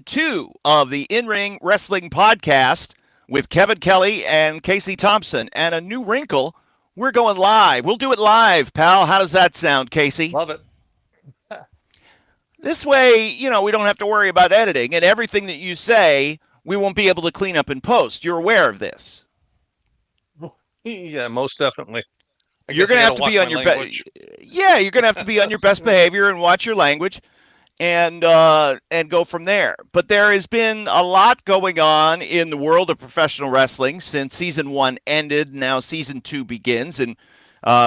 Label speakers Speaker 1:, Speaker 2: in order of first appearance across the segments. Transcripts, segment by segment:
Speaker 1: 2 of the In-Ring Wrestling Podcast with Kevin Kelly and Casey Thompson. And a new wrinkle, we're going live. We'll do it live, pal. How does that sound, Casey?
Speaker 2: Love it.
Speaker 1: This way, we don't have to worry about editing, and everything that you say, we won't be able to clean up in post. You're aware of this.
Speaker 2: Yeah, most definitely.
Speaker 1: You're going to have to be on your best. Yeah, you're going to have to be on your best behavior and watch your language, and go from there. But there has been a lot going on in the world of professional wrestling since season 1 ended. Now season 2 begins, and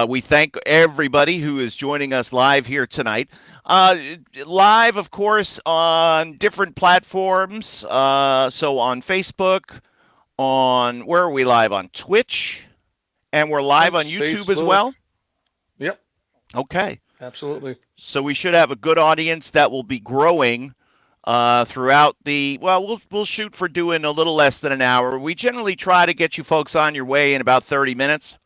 Speaker 1: we thank everybody who is joining us live here tonight. Live, of course, on different platforms. So on Facebook, where are we live? On Twitch. And we're live on YouTube
Speaker 2: Facebook
Speaker 1: as well?
Speaker 2: Yep.
Speaker 1: Okay.
Speaker 2: Absolutely.
Speaker 1: So we should have a good audience that will be growing throughout we'll shoot for doing a little less than an hour. We generally try to get you folks on your way in about 30 minutes.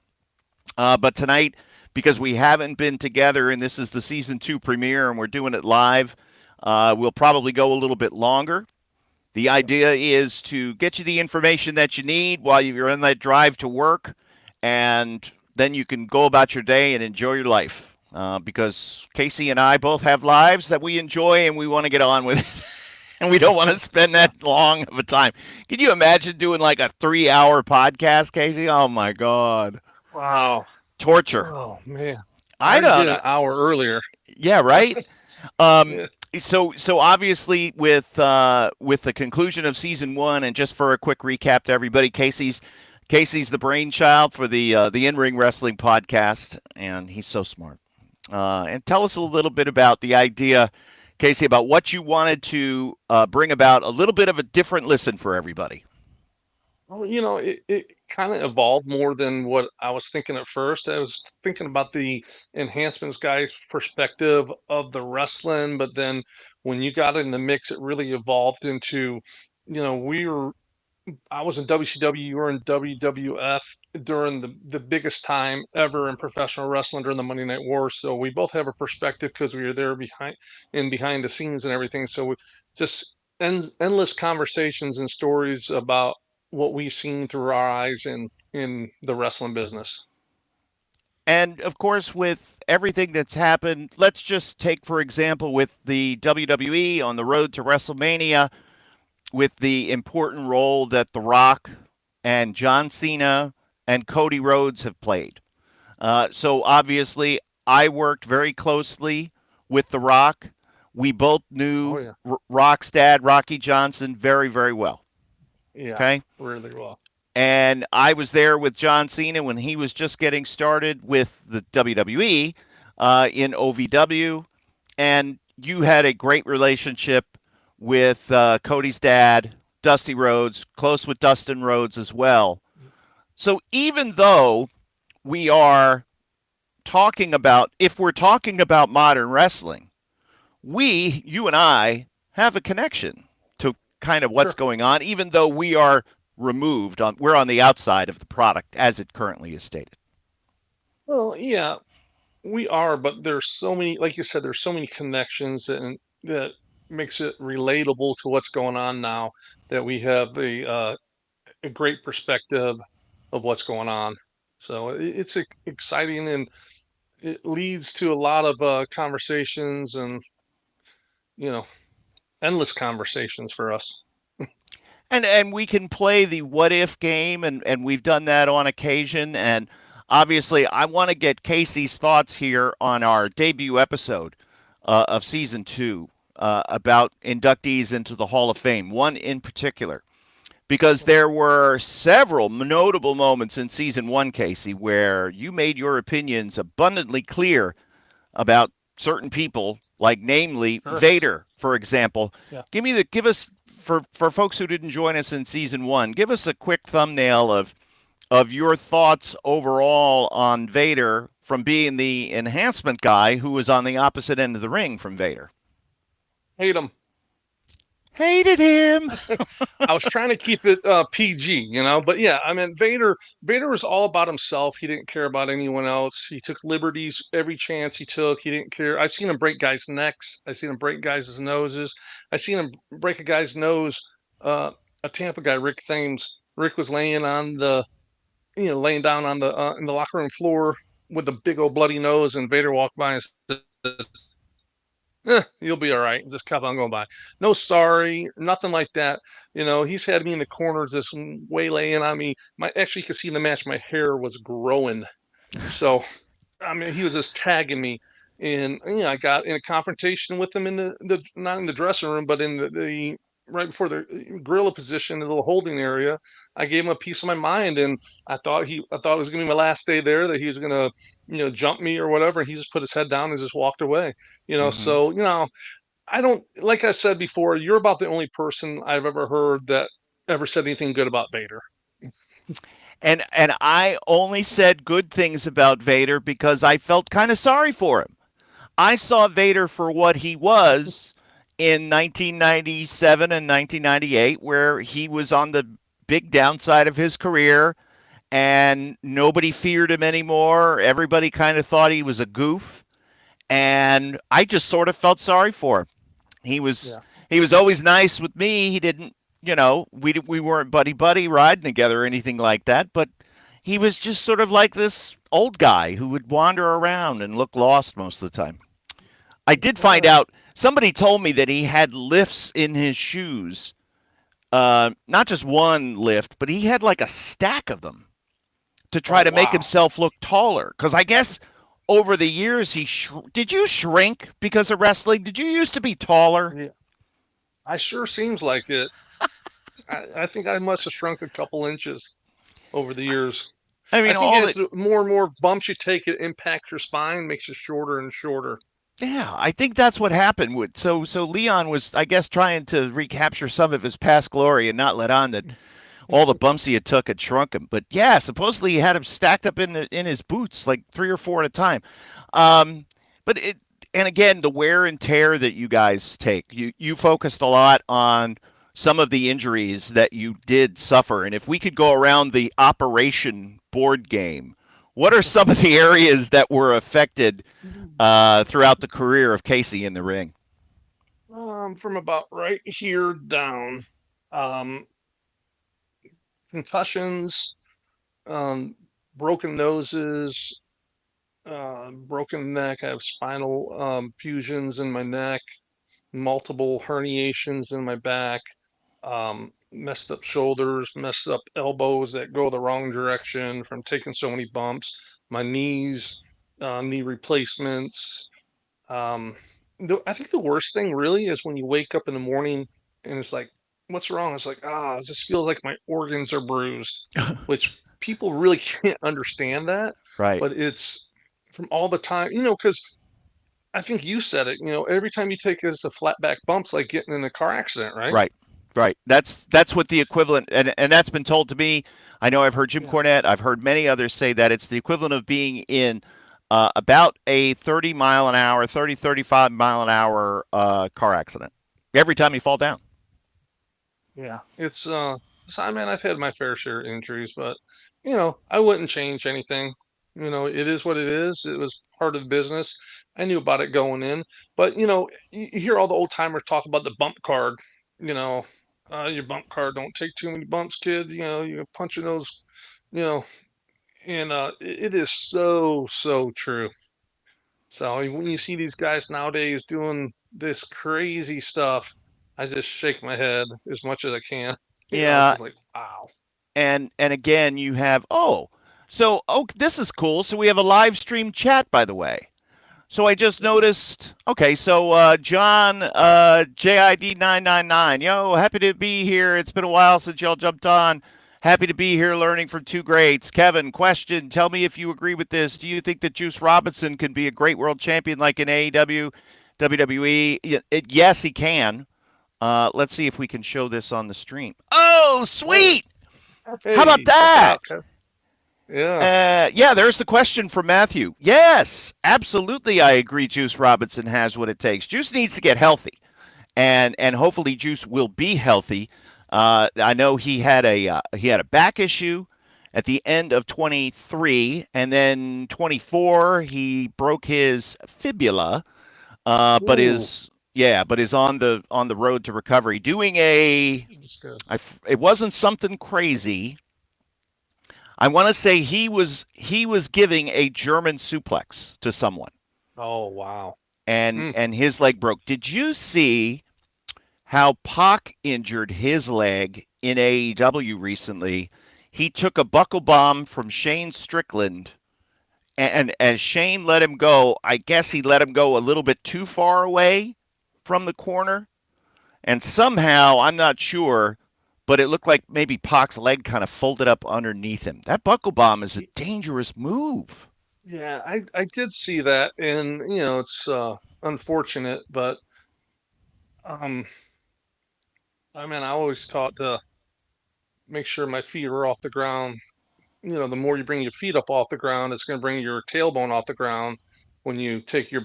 Speaker 1: But tonight, because we haven't been together and this is the season 2 premiere and we're doing it live, we'll probably go a little bit longer. The idea is to get you the information that you need while you're on that drive to work. And then you can go about your day and enjoy your life because Casey and I both have lives that we enjoy and we want to get on with it. And we don't want to spend that long of a time. Can you imagine doing like a 3-hour podcast, Casey? Oh, my God.
Speaker 2: Wow.
Speaker 1: Torture.
Speaker 2: Oh, man.
Speaker 1: I know.
Speaker 2: Did an hour earlier.
Speaker 1: Yeah, right? So obviously with the conclusion of season 1, and just for a quick recap to everybody, Casey's the brainchild for the In-Ring Wrestling Podcast, and he's so smart. And tell us a little bit about the idea, Casey, about what you wanted to bring about a little bit of a different listen for everybody.
Speaker 2: Well, it kind of evolved more than what I was thinking at first. I was thinking about the enhancements guy's perspective of the wrestling, but then when you got in the mix, it really evolved into, I was in WCW, you were in WWF during the biggest time ever in professional wrestling during the Monday Night War. So we both have a perspective because we were there behind the scenes and everything. So we just endless conversations and stories about what we've seen through our eyes in the wrestling business.
Speaker 1: And of course, with everything that's happened, let's just take, for example, with the WWE on the road to WrestleMania, with the important role that The Rock and John Cena and Cody Rhodes have played. So obviously, I worked very closely with The Rock. We both knew Rock's dad, Rocky Johnson, very, very well.
Speaker 2: Yeah,
Speaker 1: okay?
Speaker 2: Really well.
Speaker 1: And I was there with John Cena when he was just getting started with the WWE in OVW. And you had a great relationship with Cody's dad, Dusty Rhodes, close with Dustin Rhodes as well. So even though we are talking about, if we're talking about modern wrestling, you and I, have a connection to kind of what's going on, even though we are removed, we're on the outside of the product as it currently is stated.
Speaker 2: Well, yeah, we are, but there's so many, like you said, there's so many connections and that makes it relatable to what's going on now, that we have a great perspective of what's going on. So it's exciting, and it leads to a lot of conversations and endless conversations for us.
Speaker 1: And we can play the what if game, and we've done that on occasion. And obviously, I want to get Casey's thoughts here on our debut episode of season 2. About inductees into the Hall of Fame, one in particular, because there were several notable moments in season 1, Casey, where you made your opinions abundantly clear about certain people, like namely Vader, for example. Yeah. Give us for folks who didn't join us in season 1, give us a quick thumbnail of your thoughts overall on Vader from being the enhancement guy who was on the opposite end of the ring from Vader.
Speaker 2: Hate him.
Speaker 1: Hated him.
Speaker 2: I was trying to keep it PG, but yeah, I mean, Vader was all about himself. He didn't care about anyone else. He took liberties every chance he took. He didn't care. I've seen him break guys' necks. I've seen him break guys' noses. I've seen him break a guy's nose. A Tampa guy, Rick Thames. Rick was laying laying down on the in the locker room floor with a big old bloody nose, and Vader walked by and said, you'll be all right. Just kept on going by. No sorry, nothing like that. He's had me in the corners, just waylaying on me. Actually, you could see in the match, my hair was growing. So, I mean, he was just tagging me. And, I got in a confrontation with him in the not in the dressing room, but in the right before the gorilla position, the little holding area. I gave him a piece of my mind, and I thought it was gonna be my last day there, that he was gonna, jump me or whatever. And he just put his head down and just walked away.
Speaker 1: Mm-hmm.
Speaker 2: So, I don't, like I said before, you're about the only person I've ever heard that ever said anything good about Vader.
Speaker 1: And I only said good things about Vader because I felt kind of sorry for him. I saw Vader for what he was in 1997 and 1998, where he was on the big downside of his career and nobody feared him anymore. Everybody kind of thought he was a goof. And I just sort of felt sorry for him. He was
Speaker 2: Yeah.
Speaker 1: he was always nice with me. He didn't, we weren't buddy riding together or anything like that, but he was just sort of like this old guy who would wander around and look lost most of the time. I did find
Speaker 2: Well,
Speaker 1: out somebody told me that he had lifts in his shoes. Not just one lift, but he had like a stack of them to
Speaker 2: oh,
Speaker 1: try to make
Speaker 2: wow.
Speaker 1: himself look taller. Because I guess over the years did you shrink because of wrestling? Did you used to be taller?
Speaker 2: Yeah. I sure seems like it. I think I must have shrunk a couple inches over the years.
Speaker 1: I
Speaker 2: I
Speaker 1: mean,
Speaker 2: think
Speaker 1: all
Speaker 2: as
Speaker 1: that.
Speaker 2: the more and more bumps you take, it impacts your spine, makes you shorter and shorter.
Speaker 1: Yeah, I think that's what happened. So Leon was, I guess, trying to recapture some of his past glory and not let on that all the bumps he had took had shrunk him. But yeah, supposedly he had them stacked up in his boots, like three or four at a time. Um, but it, and again, the wear and tear that you guys take, you focused a lot on some of the injuries that you did suffer. And if we could go around the operation board game, what are some of the areas that were affected throughout the career of Casey in the ring?
Speaker 2: From about right here down. Um, Concussions, um, broken noses, broken neck. I have spinal fusions in my neck, multiple herniations in my back, messed up shoulders, messed up elbows that go the wrong direction from taking so many bumps, my knees, knee replacements. Um, I think the worst thing really is when you wake up in the morning and it's like, what's wrong? It's like, this feels like my organs are bruised, which people really can't understand that,
Speaker 1: Right,
Speaker 2: but it's from all the time, because I think you said it, every time you take it as a flat back bumps, like getting in a car accident, right?
Speaker 1: right, right. That's what the equivalent, and that's been told to me. I know I've heard Jim
Speaker 2: Yeah.
Speaker 1: Cornette. I've heard many others say that it's the equivalent of being in about a 30-mile an hour, 35 mile an hour car accident every time you fall down.
Speaker 2: Yeah. It's so, I mean, I've had my fair share of injuries, but I wouldn't change anything. It is what it is. It was part of the business. I knew about it going in, but you hear all the old timers talk about the bump card. You know, your bump card, don't take too many bumps, kid. You're punching those. You know, and it is so true. So when you see these guys nowadays doing this crazy stuff, I just shake my head as much as I can. It's
Speaker 1: Yeah,
Speaker 2: just like, wow.
Speaker 1: and again you have this is cool. So we have a live stream chat, by the way. So I just noticed. Okay, so John JID999, yo, happy to be here. It's been a while since y'all jumped on. Happy to be here, learning from two greats. Kevin, question: tell me if you agree with this. Do you think that Juice Robinson can be a great world champion like in AEW, WWE? Yes, he can. Let's see if we can show this on the stream. Oh,
Speaker 2: Oh,
Speaker 1: sweet! How about
Speaker 2: hey, check it
Speaker 1: that?
Speaker 2: out, Kev. Yeah.
Speaker 1: Yeah, there's the question from Matthew. Yes, absolutely, I agree. Juice Robinson has what it takes. Juice needs to get healthy, and hopefully Juice will be healthy. I know he had a back issue at the end of 23, and then 24 he broke his fibula, but
Speaker 2: Ooh,
Speaker 1: is yeah, but is on the road to recovery. Doing
Speaker 2: that's good.
Speaker 1: it wasn't something crazy. I want to say he was giving a German suplex to someone,
Speaker 2: Oh, wow. Mm,
Speaker 1: and his leg broke. Did you see how Pac injured his leg in AEW recently? He took a buckle bomb from Shane Strickland, and as Shane let him go, I guess he let him go a little bit too far away from the corner, and somehow, I'm not sure, but it looked like maybe Pac's leg kind of folded up underneath him. That buckle bomb is a dangerous move.
Speaker 2: yeah, I did see that, and it's unfortunate, but um, I mean, I always taught to make sure my feet are off the ground. The more you bring your feet up off the ground, it's going to bring your tailbone off the ground. When you take your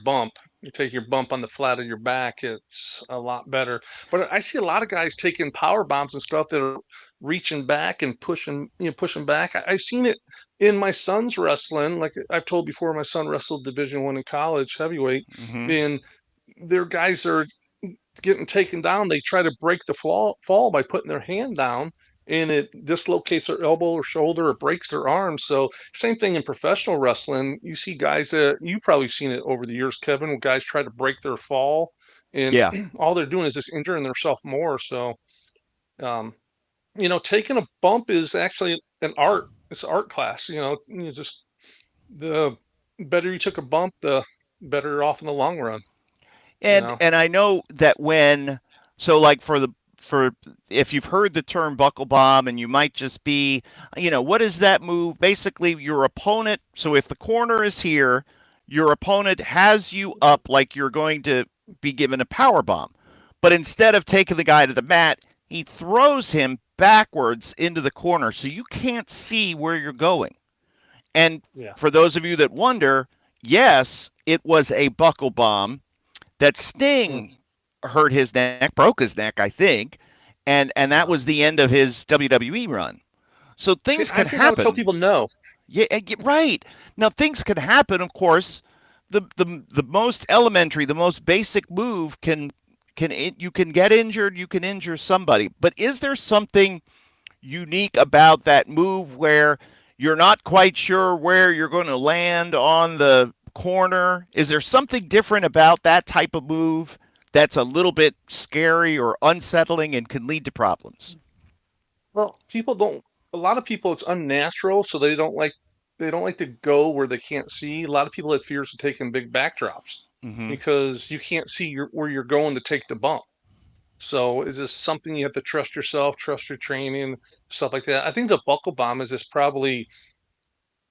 Speaker 2: bump on the flat of your back, it's a lot better. But I see a lot of guys taking power bombs and stuff that are reaching back and pushing back. I've seen it in my son's wrestling. Like I've told before, my son wrestled Division 1 in college, heavyweight,
Speaker 1: Hmm.
Speaker 2: and their guys are getting taken down. They try to break the fall by putting their hand down, and it dislocates their elbow or shoulder or breaks their arm. So same thing in professional wrestling. You see guys that you've probably seen it over the years, Kevin, when guys try to break their fall, and
Speaker 1: Yeah.
Speaker 2: all they're doing is just injuring themselves more. So um, taking a bump is actually an art. It's an art class. You just the better you took a bump, the better you're off in the long run. You know.
Speaker 1: And I know that when so like for if you've heard the term buckle bomb and you might just be, what is that move? Basically your opponent, so if the corner is here, your opponent has you up like you're going to be given a power bomb. But instead of taking the guy to the mat, he throws him backwards into the corner so you can't see where you're going. And
Speaker 2: Yeah.
Speaker 1: for those of you that wonder, yes, it was a buckle bomb that
Speaker 2: Mm.
Speaker 1: Sting hurt his neck, broke his neck, I think, and that
Speaker 2: Wow.
Speaker 1: was the end of his WWE run. So
Speaker 2: See,
Speaker 1: things
Speaker 2: I
Speaker 1: can
Speaker 2: think I would tell
Speaker 1: happen.
Speaker 2: people no.
Speaker 1: Yeah, right. Now things can happen. Of course, the most elementary, the most basic move you can get injured. You can injure somebody. But is there something unique about that move where you're not quite sure where you're going to land on the corner? Is there something different about that type of move that's a little bit scary or unsettling and can lead to problems?
Speaker 2: Well, people don't. A lot of people, it's unnatural, so they don't like to go where they can't see. A lot of people have fears of taking big backdrops
Speaker 1: Hmm.
Speaker 2: because you can't see where you're going to take the bump. So is this something you have to trust yourself, trust your training, stuff like that? I think the buckle bomb is just probably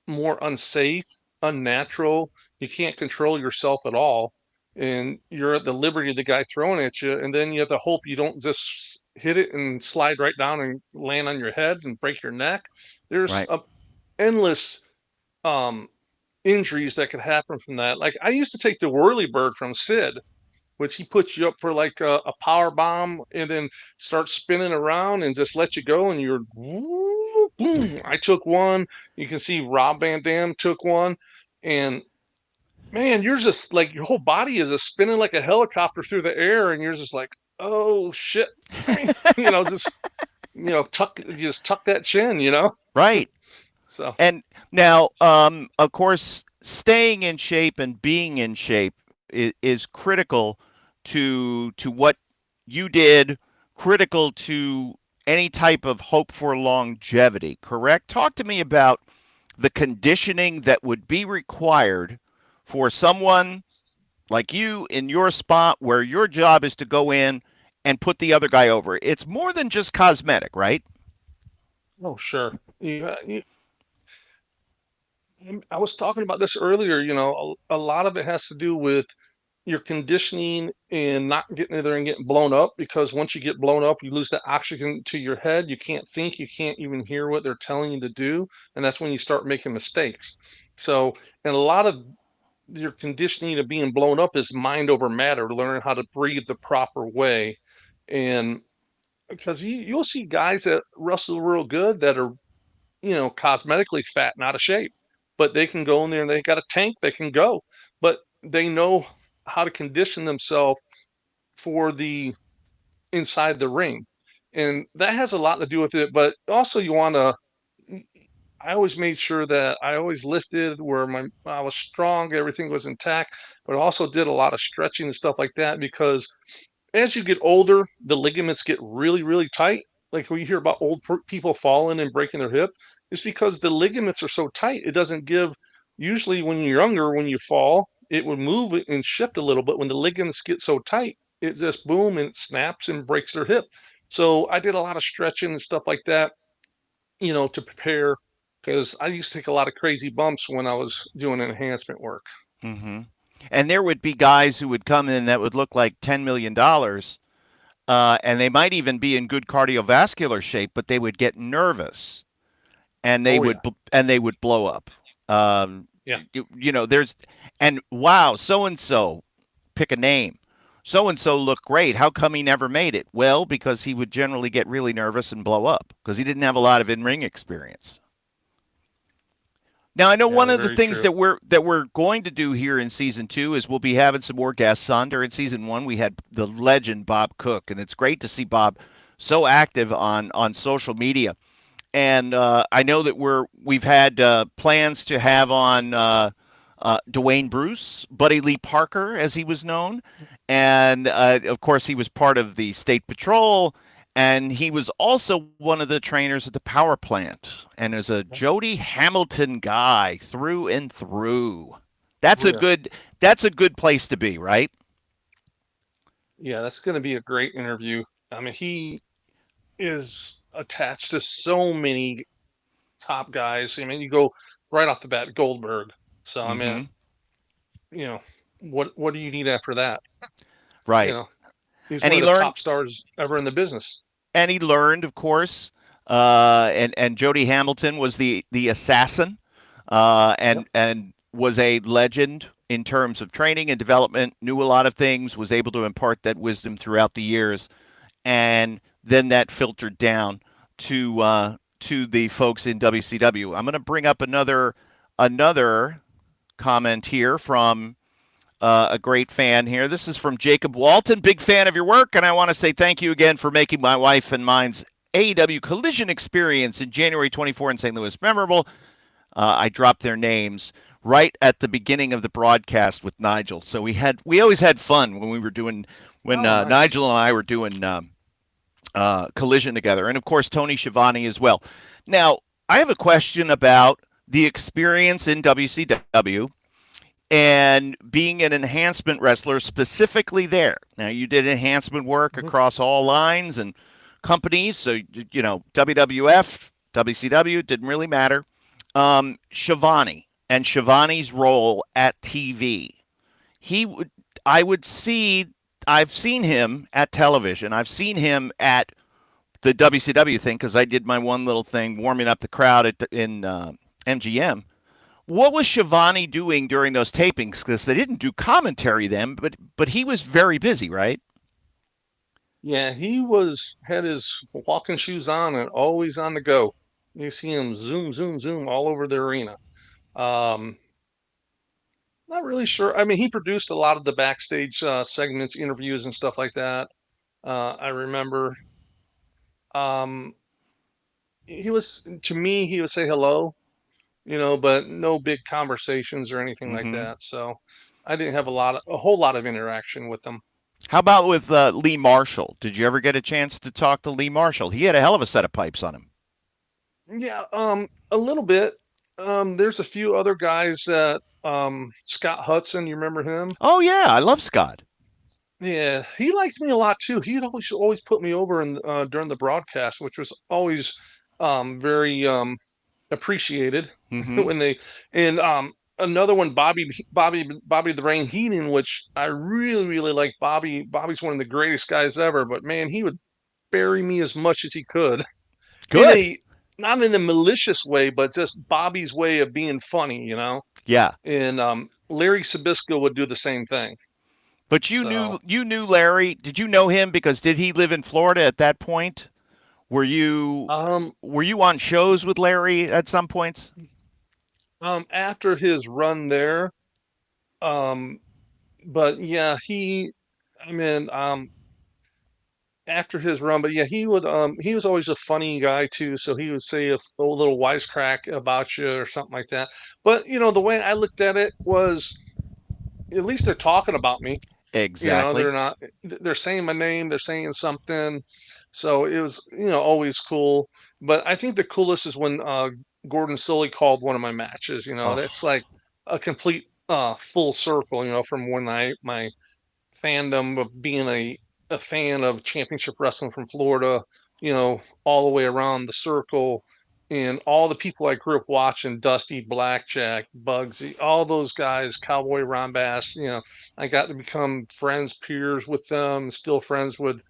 Speaker 2: more unsafe, unnatural. You can't control yourself at all. And you're at the liberty of the guy throwing at you. And then you have to hope you don't just hit it and slide right down and land on your head and break your neck. There's
Speaker 1: Right.
Speaker 2: endless um, injuries that could happen from that. Like I used to take the whirly bird from Sid, which he puts you up for like a power bomb and then starts spinning around and just let you go and you're boom. I took one. You can see Rob Van Dam took one, and man, you're just like your whole body is just spinning like a helicopter through the air, and you're just like, oh shit. I mean, just tuck that chin.
Speaker 1: Right.
Speaker 2: So
Speaker 1: And now, of course, staying in shape and being in shape is critical to what you did, critical to any type of hope for longevity. Correct? Talk to me about the conditioning that would be required for someone like you in your spot where your job is to go in and put the other guy over. It's more than just cosmetic, right?
Speaker 2: oh sure. I was talking about this earlier. A lot of it has to do with your conditioning and not getting in there and getting blown up because once you get blown up, you lose the oxygen to your head. You can't think, you can't even hear what they're telling you to do. And that's when you start making mistakes. So, and a lot of your conditioning of being blown up is mind over matter, learning how to breathe the proper way. And because you'll see guys that wrestle real good that are, cosmetically fat and out of shape, but they can go in there and they got a tank, they can go, but they know how to condition themselves for the inside the ring. And that has a lot to do with it. But also you want to, I always made sure that I always lifted where I was strong, everything was intact, but I also did a lot of stretching and stuff like that because as you get older, the ligaments get really, really tight. Like when you hear about people falling and breaking their hip, it's because the ligaments are so tight. It doesn't give, usually when you're younger, when you fall, it would move and shift a little, but when the ligaments get so tight, it just boom and it snaps and breaks their hip. So I did a lot of stretching and stuff like that, to prepare because I used to take a lot of crazy bumps when I was doing enhancement work.
Speaker 1: Mm-hmm. And there would be guys who would come in that would look like $10 million, and they might even be in good cardiovascular shape, but they would get nervous and
Speaker 2: Oh yeah,
Speaker 1: they would blow up.
Speaker 2: yeah,
Speaker 1: There's and wow, so and so, pick a name. So and so looked great. How come he never made it? Well, because he would generally get really nervous and blow up because he didn't have a lot of in-ring experience. Now I know
Speaker 2: yeah.
Speaker 1: one of the
Speaker 2: Very
Speaker 1: things
Speaker 2: true.
Speaker 1: that we're going to do here in season 2 is we'll be having some more guests on. During season 1, we had the legend Bob Cook, and it's great to see Bob so active on social media. And I know that we've had plans to have on Dwayne Bruce, Buddy Lee Parker, as he was known, and of course he was part of the State Patrol, and he was also one of the trainers at the power plant, and is a Jody Hamilton guy through and through. That's
Speaker 2: Oh
Speaker 1: a
Speaker 2: yeah.
Speaker 1: good that's a good place to be, right?
Speaker 2: Yeah, that's going to be a great interview. I mean, he is attached to so many top guys. I mean, you go right off the bat, Goldberg. So I mean,
Speaker 1: Mm-hmm.
Speaker 2: you know, what do you need after that? You
Speaker 1: Right.
Speaker 2: know, he's
Speaker 1: And
Speaker 2: one
Speaker 1: he
Speaker 2: of the
Speaker 1: learned
Speaker 2: top stars ever in the business.
Speaker 1: of course. And Jody Hamilton was the assassin,
Speaker 2: Yep.
Speaker 1: and was a legend in terms of training and development. Knew a lot of things. Was able to impart that wisdom throughout the years, and then that filtered down to the folks in WCW. I'm going to bring up another comment here from a great fan here. This is from Jacob Walton. Big fan of your work, and I want to say thank you again for making my wife and mine's AEW collision experience in January 24 in St. Louis memorable. I dropped their names right at the beginning of the broadcast with Nigel, so we always had fun when we were doing when
Speaker 2: Oh, nice.
Speaker 1: Nigel and I were doing collision together, and of course Tony Schiavone as well. Now I have a question about the experience in WCW and being an enhancement wrestler specifically there. Now, you did enhancement work
Speaker 2: Mhm.
Speaker 1: across all lines and companies, so WWF, WCW didn't really matter. Shivani and Shivani's role at TV. He would, I would see. I've seen him at television. I've seen him at the WCW thing because I did my one little thing warming up the crowd in MGM. What was Shivani doing during those tapings? Because they didn't do commentary then, but he was very busy, right?
Speaker 2: Yeah, he was had his walking shoes on and always on the go. You see him zoom, zoom, zoom all over the arena. Um, Not really sure. I mean, he produced a lot of the backstage segments, interviews, and stuff like that. I remember. Um, he was to me, he would say hello, but no big conversations or anything like
Speaker 1: Mm-hmm.
Speaker 2: that. So I didn't have a whole lot of interaction with them.
Speaker 1: How about with Lee Marshall? Did you ever get a chance to talk to Lee Marshall? He had a hell of a set of pipes on him.
Speaker 2: Yeah, a little bit. There's a few other guys that Scott Hudson, you remember him?
Speaker 1: Oh yeah, I love Scott.
Speaker 2: Yeah, he liked me a lot too. He'd always put me over in during the broadcast, which was always very appreciated
Speaker 1: Mm-hmm.
Speaker 2: when they and another one, Bobby the Brain Heenan, which I really really like. Bobby's one of the greatest guys ever, but man, he would bury me as much as he could in
Speaker 1: Good.
Speaker 2: a not in a malicious way, but just Bobby's way of being funny.
Speaker 1: Yeah.
Speaker 2: And Larry Sabisco would do the same thing.
Speaker 1: But
Speaker 2: So,
Speaker 1: you knew Larry. Did you know him because did he live in Florida at that point? Were you
Speaker 2: um,
Speaker 1: were you on shows with Larry at some points?
Speaker 2: after his run there, um, but yeah, I mean, after his run, but yeah, he was always a funny guy too. So he would say a little wisecrack about you or something like that. But the way I looked at it was, at least they're talking about me.
Speaker 1: Exactly.
Speaker 2: They're not, they're saying my name, they're saying something. So it was, always cool. But I think the coolest is when Gordon Solie called one of my matches. That's
Speaker 1: Oh.
Speaker 2: like a complete full circle, from when my fandom of being a fan of championship wrestling from Florida, all the way around the circle, and all the people I grew up watching, Dusty, Blackjack, Bugsy, all those guys, Cowboy Ron Bass, I got to become friends, peers with them, still friends with,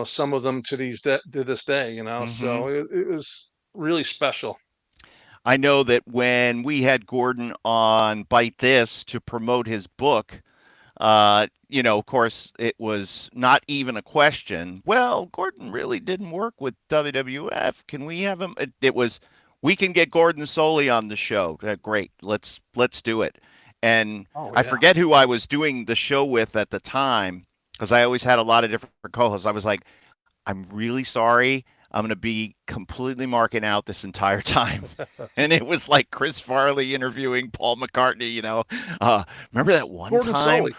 Speaker 2: some of them to this day,
Speaker 1: Mhm.
Speaker 2: so it was really special.
Speaker 1: I know that when we had Gordon on Bite This to promote his book, of course, it was not even a question. Well, Gordon really didn't work with WWF. Can we have him? It was, we can get Gordon Solie on the show. Great, let's do it. And
Speaker 2: Oh
Speaker 1: I
Speaker 2: yeah.
Speaker 1: forget who I was doing the show with at the time because I always had a lot of different co-hosts. I was like, I'm really sorry. I'm going to be completely marking out this entire time. And it was like Chris Farley interviewing Paul McCartney, remember that one
Speaker 2: Gordon
Speaker 1: time?
Speaker 2: Solie.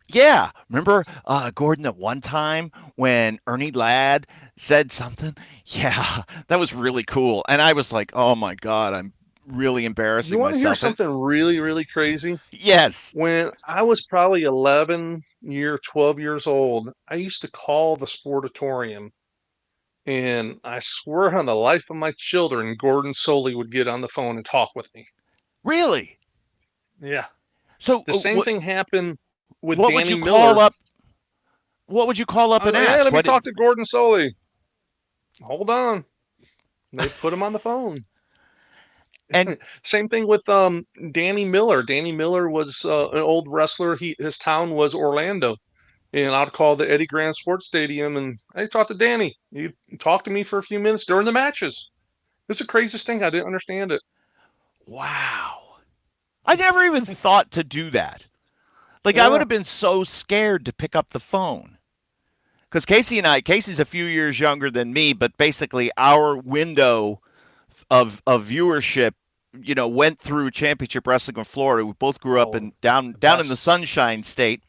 Speaker 1: Yeah. Remember, Gordon, that one time when Ernie Ladd said something? Yeah, that was really cool. And I was like, oh my God, I'm really
Speaker 2: You
Speaker 1: embarrassing
Speaker 2: want to hear
Speaker 1: myself. And
Speaker 2: something really, really crazy?
Speaker 1: yes,
Speaker 2: When I was probably 12 years old, I used to call the Sportatorium, and I swear on the life of my children, Gordon Solie would get on the phone and talk with me.
Speaker 1: really?
Speaker 2: Yeah.
Speaker 1: So,
Speaker 2: The same thing happened with
Speaker 1: what would
Speaker 2: Danny
Speaker 1: you call
Speaker 2: Miller.
Speaker 1: up? What would you call up
Speaker 2: I was
Speaker 1: and
Speaker 2: like, hey,
Speaker 1: ask?
Speaker 2: let me
Speaker 1: What?
Speaker 2: talk to Gordon Solie. Hold on. They put him on the phone.
Speaker 1: And
Speaker 2: Same thing with Danny Miller. Danny Miller was an old wrestler. His town was Orlando. And I'd call the Eddie Grant Sports Stadium and I talked to Danny. He talked to me for a few minutes during the matches. It's the craziest thing. I didn't understand it.
Speaker 1: wow, I never even thought to do that. Like I would
Speaker 2: Yeah.
Speaker 1: have been so scared to pick up the phone. Because Casey's a few years younger than me, but basically our window of viewership, went through Championship Wrestling in Florida. We both grew up
Speaker 2: Oh,
Speaker 1: in down
Speaker 2: the
Speaker 1: down in the
Speaker 2: best.
Speaker 1: Sunshine State,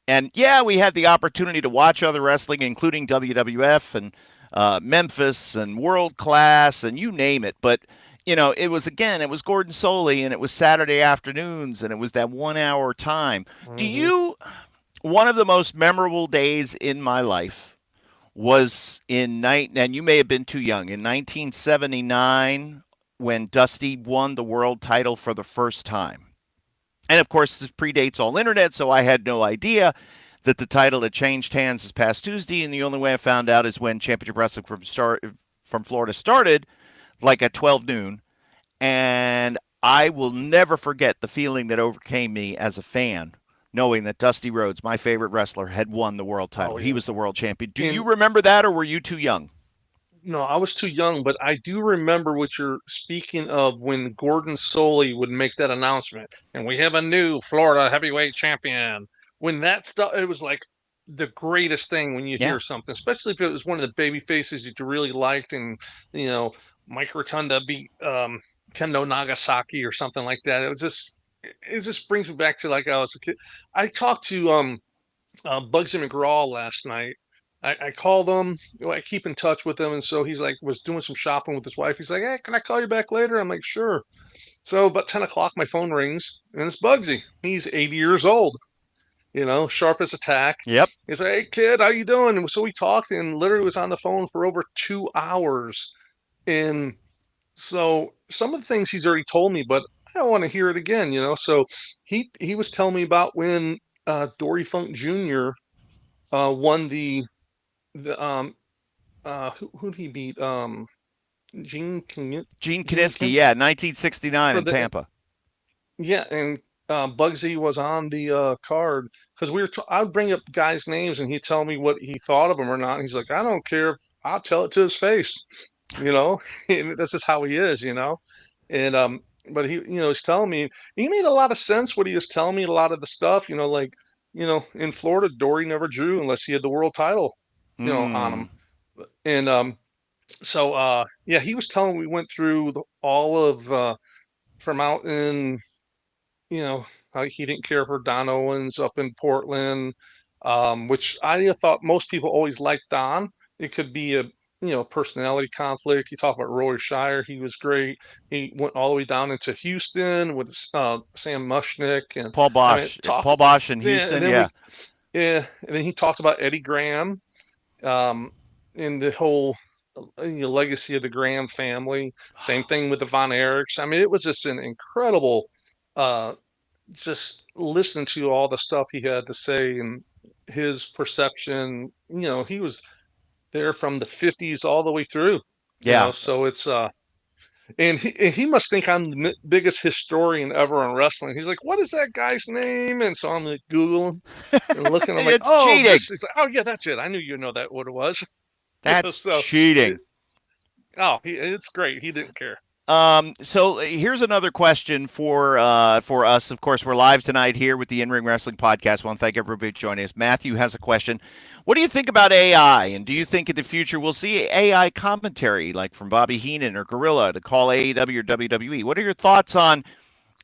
Speaker 1: and yeah, we had the opportunity to watch other wrestling, including WWF and Memphis and World Class and you name it. But it was Gordon Solie, and it was Saturday afternoons, and it was that 1 hour time. Do
Speaker 2: Hmm.
Speaker 1: you? One of the most memorable days in my life was in night, and you may have been too young, in 1979 when Dusty won the world title for the first time. And of course, this predates all internet, so I had no idea that the title had changed hands this past Tuesday. And the only way I found out is when Championship Wrestling from Florida started, like at 12 noon. And I will never forget the feeling that overcame me as a fan, knowing that Dusty Rhodes, my favorite wrestler, had won the world title.
Speaker 2: Oh,
Speaker 1: He
Speaker 2: yeah.
Speaker 1: was the world champion. Do you
Speaker 2: And
Speaker 1: remember that, or were you too young?
Speaker 2: no, I was too young, but I do remember what you're speaking of when Gordon Solie would make that announcement. And we have a new Florida heavyweight champion. When that stuff, it was like the greatest thing when you
Speaker 1: Yeah.
Speaker 2: hear something, especially if it was one of the baby faces that you really liked, and you know, Mike Rotunda beat Kendo Nagasaki or something like that. It just brings me back to like I was a kid. I talked to Bugsy McGraw last night. I called him. I keep in touch with him, and so he's like was doing some shopping with his wife. He's like, "Hey, can I call you back later?" I'm like, "Sure." So about 10 o'clock, my phone rings, and it's Bugsy. He's 80 years old. Sharp as a tack.
Speaker 1: Yep.
Speaker 2: He's like, "Hey, kid, how you doing?" And so we talked, and literally was on the phone for over 2 hours. And so some of the things he's already told me, but I want to hear it again. So he was telling me about when Dory Funk Jr. Won the who did he beat? Gene
Speaker 1: Gene
Speaker 2: Gene
Speaker 1: Kiniski,
Speaker 2: Kim
Speaker 1: yeah, 1969
Speaker 2: for
Speaker 1: in
Speaker 2: the
Speaker 1: Tampa.
Speaker 2: yeah, and Bugsy was on the card because I'd bring up guys' names and he'd tell me what he thought of them or not. And he's like, I don't care. I'll tell it to his face, you know. And that's just how he is, you know. And but he's telling me he made a lot of sense what he was telling me. A lot of the stuff, like in Florida, Dory never drew unless he had the world title, on him.
Speaker 1: Mm.
Speaker 2: And so yeah, he was telling we went through all of from out in how he didn't care for Don Owens up in Portland, which I thought most people always liked Don. It could be a personality conflict. You talk about Roy Shire, he was great. He went all the way down into Houston with Sam Mushnick, and
Speaker 1: Paul
Speaker 2: I mean
Speaker 1: Bosch. Paul Bosch in
Speaker 2: yeah, and
Speaker 1: Houston,
Speaker 2: then
Speaker 1: yeah.
Speaker 2: and then he talked about Eddie Graham, in the whole legacy of the Graham family. Same thing with the Von Erichs. I mean, it was just an incredible uh, just listen to all the stuff he had to say and his perception. He was there from the 50s all the way through.
Speaker 1: Yeah.
Speaker 2: So it's and he must think I'm the biggest historian ever in wrestling. He's like, what is that guy's name? And so I'm like Googling and looking. I'm like,
Speaker 1: It's
Speaker 2: oh,
Speaker 1: cheating.
Speaker 2: He's like, oh yeah, that's it. I knew that what it was.
Speaker 1: That's
Speaker 2: So
Speaker 1: cheating.
Speaker 2: it's great. He didn't care.
Speaker 1: So here's another question for us. Of course, we're live tonight here with the In Ring Wrestling Podcast. I want to thank everybody for joining us. Matthew has a question. What do you think about AI? And do you think in the future we'll see AI commentary like from Bobby Heenan or Gorilla to call AEW or WWE? What are your thoughts on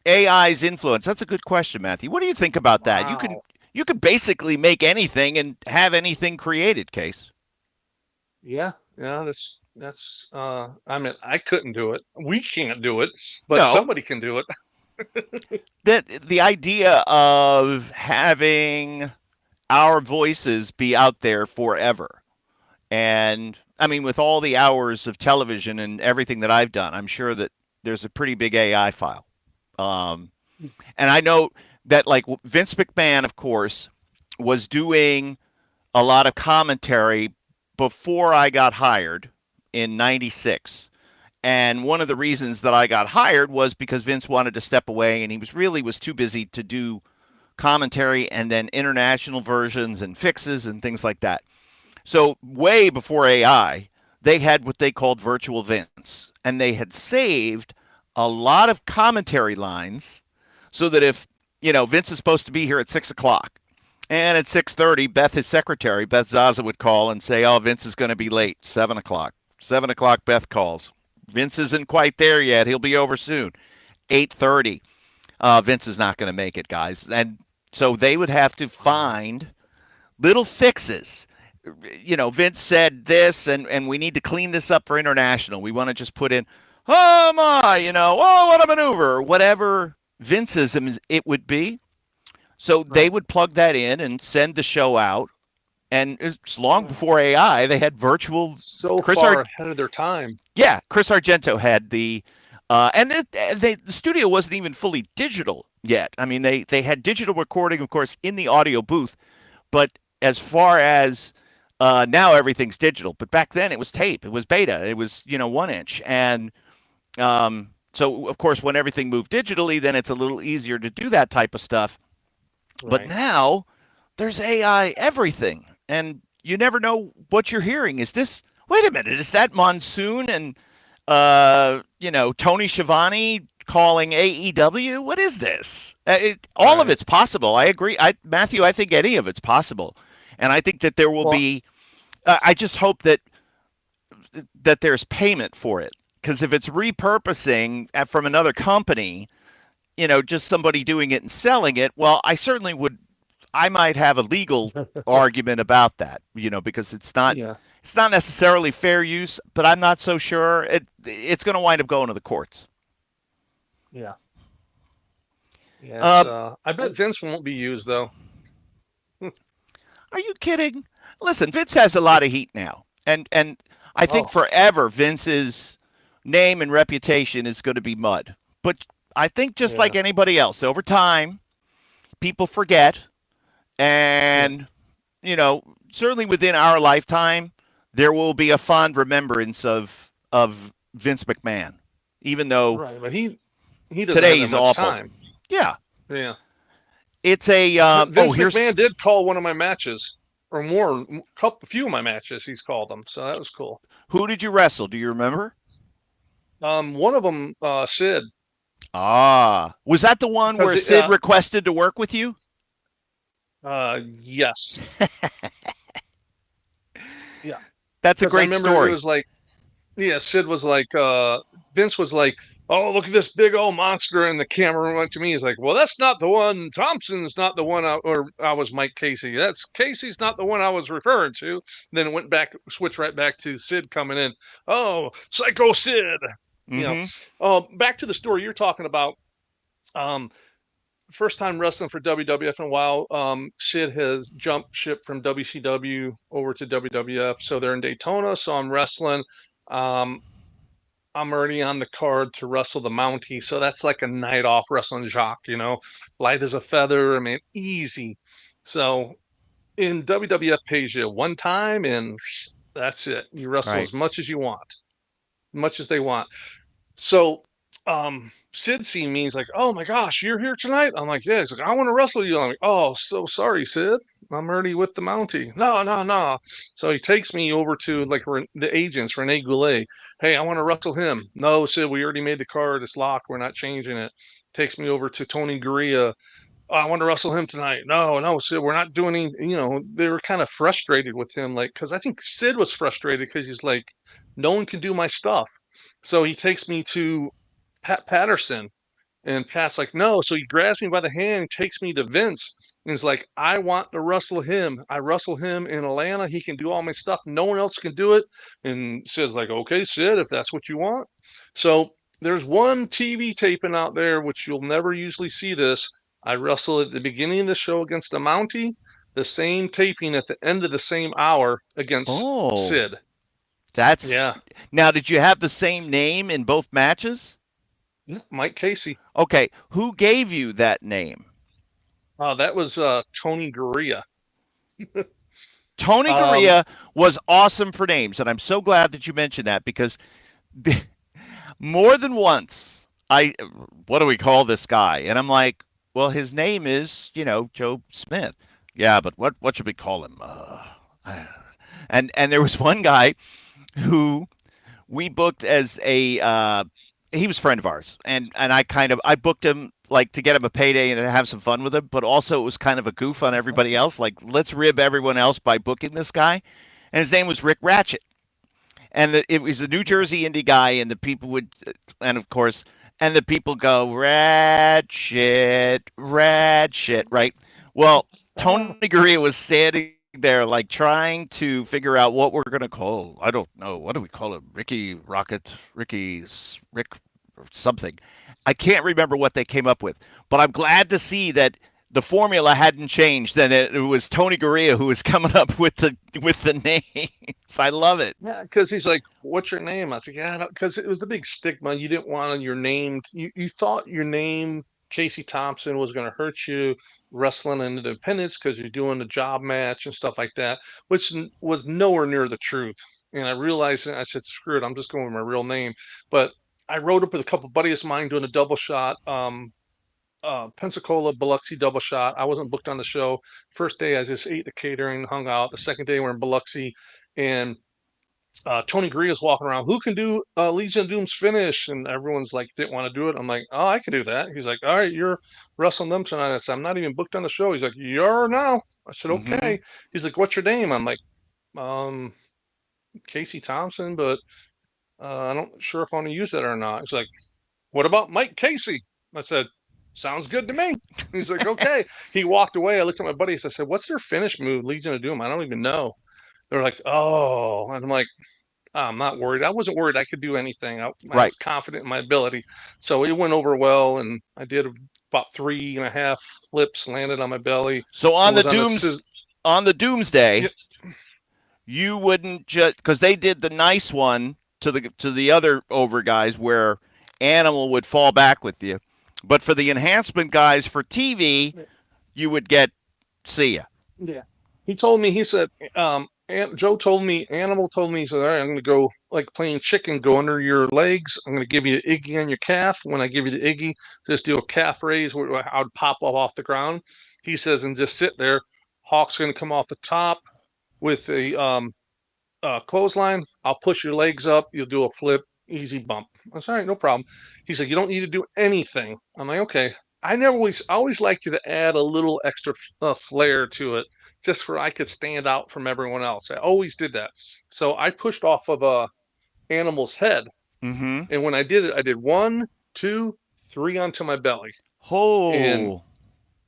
Speaker 1: AI's influence? That's a good question, Matthew. What do you think about that?
Speaker 2: Wow.
Speaker 1: You can basically make anything and have anything created, Case.
Speaker 2: Yeah, yeah, that's I mean, I couldn't do it. We can't do it, but
Speaker 1: No,
Speaker 2: somebody can do it.
Speaker 1: that the idea of having our voices be out there forever. And I mean, with all the hours of television and everything that I've done, I'm sure that there's a pretty big AI file. Um, and I know that, like, Vince McMahon, of course, was doing a lot of commentary before I got hired in 96. And one of the reasons that I got hired was because Vince wanted to step away and he was too busy to do commentary and then international versions and fixes and things like that. So way before AI, they had what they called virtual Vince, and they had saved a lot of commentary lines so that if Vince is supposed to be here at 6 o'clock, and at 6:30, Beth, his secretary, Beth Zaza, would call and say, "Oh, Vince is going to be late. 7 o'clock. 7 o'clock, Beth calls. Vince isn't quite there yet. He'll be over soon. 8:30. Vince is not going to make it, guys." And so they would have to find little fixes. Vince said this, and we need to clean this up for international. We want to just put in, oh my, oh, what a maneuver, whatever Vinceism it would be. So they
Speaker 2: Right.
Speaker 1: would plug that in and send the show out. And it's long before AI. They had virtual.
Speaker 2: So
Speaker 1: Chris
Speaker 2: far
Speaker 1: Ar-
Speaker 2: ahead of their time.
Speaker 1: yeah, Chris Argento had the, the studio wasn't even fully digital yet. I mean, they had digital recording, of course, in the audio booth, but as far as now everything's digital. But back then it was tape. It was beta. It was 1 inch, and so of course when everything moved digitally, then it's a little easier to do that type of stuff. But
Speaker 2: Right.
Speaker 1: now there's AI everything, and you never know what you're hearing. Is this? Wait a minute. Is that Monsoon and Tony Schiavone calling AEW? What is this? All of
Speaker 2: Right.
Speaker 1: it's possible. I agree. Matthew, I think any of it's possible, and I think that there will
Speaker 2: Well,
Speaker 1: be. I just hope that there's payment for it, because if it's repurposing from another company, just somebody doing it and selling it, well, I might have a legal argument about that, because
Speaker 2: yeah.
Speaker 1: it's not necessarily fair use, but I'm not so sure it's going to wind up going to the courts.
Speaker 2: Yeah. Yeah, it's
Speaker 1: Uh,
Speaker 2: I bet Vince won't be used though.
Speaker 1: are you kidding? Listen, Vince has a lot of heat now, and I think
Speaker 2: Oh,
Speaker 1: forever Vince's name and reputation is going to be mud. But I think just
Speaker 2: yeah.
Speaker 1: like anybody else, over time, people forget.
Speaker 2: Yeah.
Speaker 1: And, certainly within our lifetime, there will be a fond remembrance of Vince McMahon, even though
Speaker 2: Right. But he doesn't
Speaker 1: today
Speaker 2: have that
Speaker 1: he's
Speaker 2: much
Speaker 1: awful.
Speaker 2: time.
Speaker 1: Yeah.
Speaker 2: Yeah.
Speaker 1: It's a
Speaker 2: Vince
Speaker 1: here's
Speaker 2: McMahon did call one of my matches, or more, a few of my matches. He's called them, so that was cool.
Speaker 1: who did you wrestle? Do you remember?
Speaker 2: One of them, Sid,
Speaker 1: Was that the one
Speaker 2: because
Speaker 1: where Sid requested to work with you?
Speaker 2: yes, yeah.
Speaker 1: That's a
Speaker 2: Because I
Speaker 1: great
Speaker 2: remember it
Speaker 1: story.
Speaker 2: was like, yeah, Sid was like, Vince was like, oh, look at this big old monster, and the camera went to me. He's like, well, that's not the one. Thompson's not the one. Or I was Mike Casey. That's Casey's not the one I was referring to. Then it went back, switched right back to Sid coming in. Oh, Psycho Sid. You know,
Speaker 1: Mm-hmm.
Speaker 2: back to the story you're talking about. Um, First time wrestling for WWF in a while. Sid has jumped ship from WCW over to WWF, so they're in Daytona. So I'm wrestling. Um, I'm already on the card to wrestle the Mountie, so that's like a night off wrestling Jacques, light as a feather. I mean, easy. So in WWF pays you one time, and that's it. You wrestle
Speaker 1: Right.
Speaker 2: as much as you want, much as they want. So Sid seen me. He's like, "Oh my gosh, you're here tonight?" I'm like, "Yeah." He's like, "I want to wrestle you." I'm like, "Oh, so sorry, Sid. I'm already with the Mountie." No, no, no. So he takes me over to like the agents, Rene Goulet. Hey, I want to wrestle him. No, Sid, we already made the card. It's locked. We're not changing it. Takes me over to Tony Gurria. Oh, I want to wrestle him tonight. No, no, Sid, we're not doing any. They were kind of frustrated with him, like, because I think Sid was frustrated because he's like, no one can do my stuff. So he takes me to Pat Patterson, and Pat's like, no. So he grabs me by the hand and takes me to Vince. And he's like, I want to wrestle him. I wrestle him in Atlanta. He can do all my stuff. No one else can do it. And Sid's like, okay, Sid, if that's what you want. So there's one TV taping out there, which you'll never usually see this. I wrestle at the beginning of the show against a Mountie, the same taping at the end of the same hour against
Speaker 1: Oh,
Speaker 2: Sid.
Speaker 1: that's
Speaker 2: Yeah.
Speaker 1: now. Did you have the same name in both matches?
Speaker 2: Mike Casey.
Speaker 1: Okay, who gave you that name?
Speaker 2: That was Tony Gurria.
Speaker 1: Tony
Speaker 2: Um,
Speaker 1: Gurria was awesome for names, and I'm so glad that you mentioned that because more than once, what do we call this guy? And I'm like, well, his name is, Joe Smith. Yeah, but what should we call him? And there was one guy who we booked as a he was a friend of ours, and I booked him like to get him a payday and to have some fun with him, but also it was kind of a goof on everybody else. Like, let's rib everyone else by booking this guy, and his name was Rick Ratchet, and it was a New Jersey indie guy, and the people would, and of course, and the people go Ratchet, Ratchet, right? Well, Tony Gurria was standing there like trying to figure out what we're gonna call. I don't know. What do we call him? Ricky Rocket, Rick something. I can't remember what they came up with, but I'm glad to see that the formula hadn't changed. Then it was Tony Gurria who was coming up with the names. I love it.
Speaker 2: Yeah, because he's like, "What's your name?" I was like, "Yeah," because it was the big stigma. You didn't want your name. You thought your name, Casey Thompson, was going to hurt you wrestling in independence because you're doing a job match and stuff like that, which was nowhere near the truth. And I realized, and I said, "Screw it, I'm just going with my real name." But I rode up with a couple buddies of mine doing a double shot. Pensacola Biloxi double shot. I wasn't booked on the show. First day, I just ate the catering, hung out. The second day, we're in Biloxi, and Tony Gurria's walking around. Who can do Legion of Doom's finish? And everyone's like, didn't want to do it. I'm like, oh, I can do that. He's like, all right, you're wrestling them tonight. I said, I'm not even booked on the show. He's like, you're now. I said,
Speaker 1: Mm-hmm.
Speaker 2: okay. He's like, what's your name? I'm like, um, Casey Thompson, but I'm not sure if I want to use that or not. He's like, what about Mike Casey? I said, sounds good to me. He's like, okay. He walked away. I looked at my buddies. I said, what's their finish move, Legion of Doom? I don't even know. They're like, oh. And I'm like, I'm not worried. I wasn't worried. I could do anything. I
Speaker 1: Right.
Speaker 2: was confident in my ability. So it went over well. And I did about 3.5 flips, landed on my belly.
Speaker 1: So
Speaker 2: It
Speaker 1: on the
Speaker 2: was on a
Speaker 1: dooms on the
Speaker 2: yeah,
Speaker 1: doomsday, you wouldn't just because they did the nice one to the other over guys where Animal would fall back with you, but for the enhancement guys for TV, you would get see ya.
Speaker 2: yeah. He told me, he said, Joe told me, Animal told me, he said, all right, I'm going to go like playing chicken, go under your legs. I'm going to give you an Iggy on your calf. When I give you the Iggy, just do a calf raise where I would pop up off the ground. He says, and just sit there. Hawk's going to come off the top with a clothesline. I'll push your legs up. You'll do a flip, easy bump. I was all right, no problem. He said, you don't need to do anything. I'm like, okay. I always liked you to add a little extra flair to it, just for I could stand out from everyone else. I always did that. So I pushed off of a animal's head,
Speaker 1: Mm-hmm.
Speaker 2: and when I did it, I did 1, 2, 3 onto my belly, and
Speaker 1: Oh.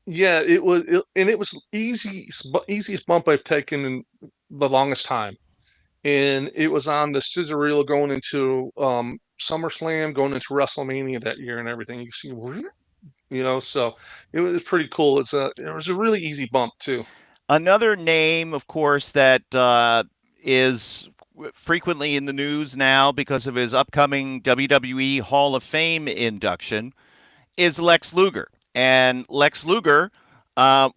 Speaker 2: yeah, it was easiest bump I've taken in the longest time, and it was on the scissor reel going into SummerSlam, going into WrestleMania that year, and everything. You see, so it was pretty cool. It was a really easy bump too.
Speaker 1: Another name, of course, that is frequently in the news now because of his upcoming WWE Hall of Fame induction is Lex Luger. And Lex Luger uh,